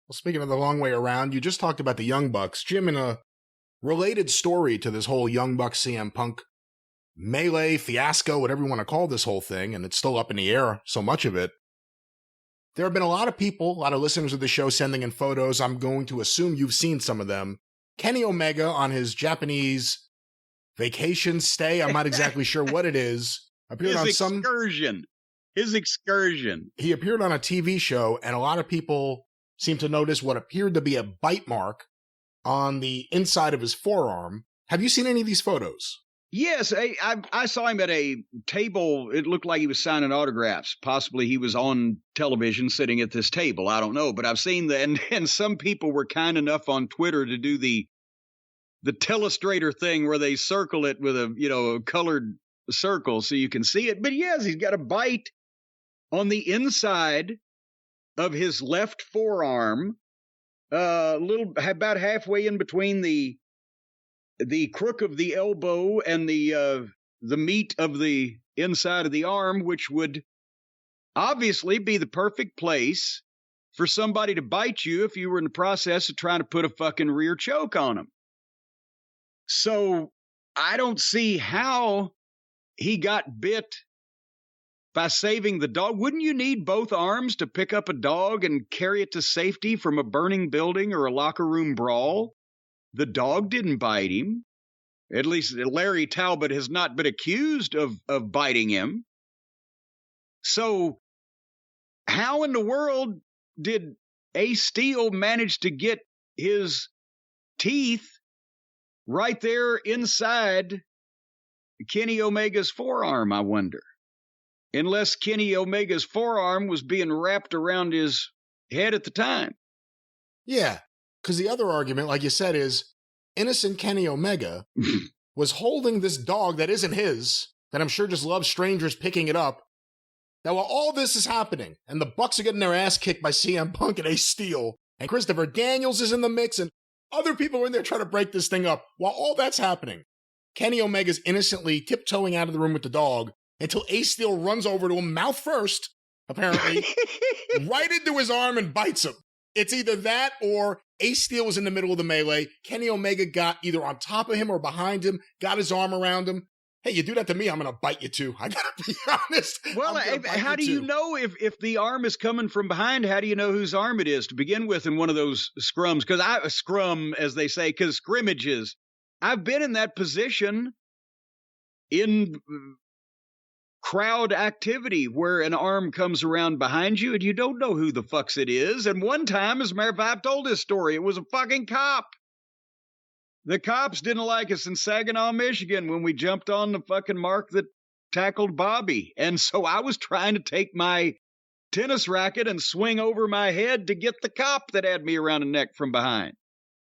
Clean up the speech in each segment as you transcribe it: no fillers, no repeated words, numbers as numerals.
Well, speaking of the long way around, you just talked about the Young Bucks. Jim, in a related story to this whole Young Bucks CM Punk melee, fiasco, whatever you want to call this whole thing, and it's still up in the air, so much of it, there have been a lot of people, a lot of listeners of the show sending in photos. I'm going to assume you've seen some of them. Kenny Omega on his Japanese vacation stay, I'm not exactly sure what it is, appeared on some excursion. His excursion. He appeared on a TV show, and a lot of people seemed to notice what appeared to be a bite mark on the inside of his forearm. Have you seen any of these photos? Yes, I saw him at a table. It looked like he was signing autographs. Possibly he was on television sitting at this table. I don't know, but I've seen that. And some people were kind enough on Twitter to do the telestrator thing where they circle it with a colored circle so you can see it. But yes, he's got a bite on the inside of his left forearm, about halfway in between the crook of the elbow and the meat of the inside of the arm, which would obviously be the perfect place for somebody to bite you if you were in the process of trying to put a fucking rear choke on them. So I don't see how he got bit by saving the dog. Wouldn't you need both arms to pick up a dog and carry it to safety from a burning building or a locker room brawl? The dog didn't bite him. At least Larry Talbot has not been accused of biting him. So how in the world did Ace Steel manage to get his teeth right there inside Kenny Omega's forearm, I wonder? Unless Kenny Omega's forearm was being wrapped around his head at the time. Yeah, because the other argument, like you said, is innocent Kenny Omega was holding this dog that isn't his, that I'm sure just loves strangers picking it up. Now, while all this is happening, and the Bucks are getting their ass kicked by CM Punk and Ace Steel, and Christopher Daniels is in the mix, and other people are in there trying to break this thing up, while all that's happening, Kenny Omega's innocently tiptoeing out of the room with the dog until Ace Steel runs over to him, mouth first, apparently, right into his arm and bites him. It's either that or Ace Steel was in the middle of the melee. Kenny Omega got either on top of him or behind him, got his arm around him. Hey, you do that to me, I'm going to bite you too. I got to be honest. Well, how do you know if the arm is coming from behind? How do you know whose arm it is to begin with in one of those scrums? Because scrum, as they say, because scrimmages. I've been in that position in crowd activity where an arm comes around behind you and you don't know who the fucks it is. And one time, as a matter of fact, I've told this story, it was a fucking cop. The cops didn't like us in Saginaw, Michigan when we jumped on the fucking mark that tackled Bobby. And so I was trying to take my tennis racket and swing over my head to get the cop that had me around the neck from behind.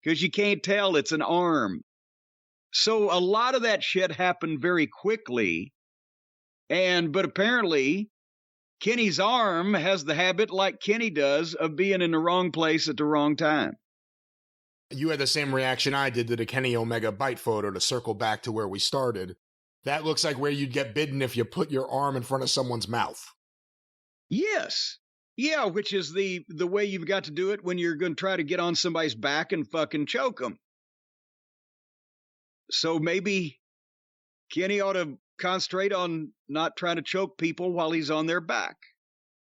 Because you can't tell, it's an arm. So a lot of that shit happened very quickly. But apparently, Kenny's arm has the habit, like Kenny does, of being in the wrong place at the wrong time. You had the same reaction I did to the Kenny Omega bite photo, to circle back to where we started. That looks like where you'd get bitten if you put your arm in front of someone's mouth. Yes. Yeah, which is the way you've got to do it when you're going to try to get on somebody's back and fucking choke them. So maybe Kenny ought to concentrate on not trying to choke people while he's on their back.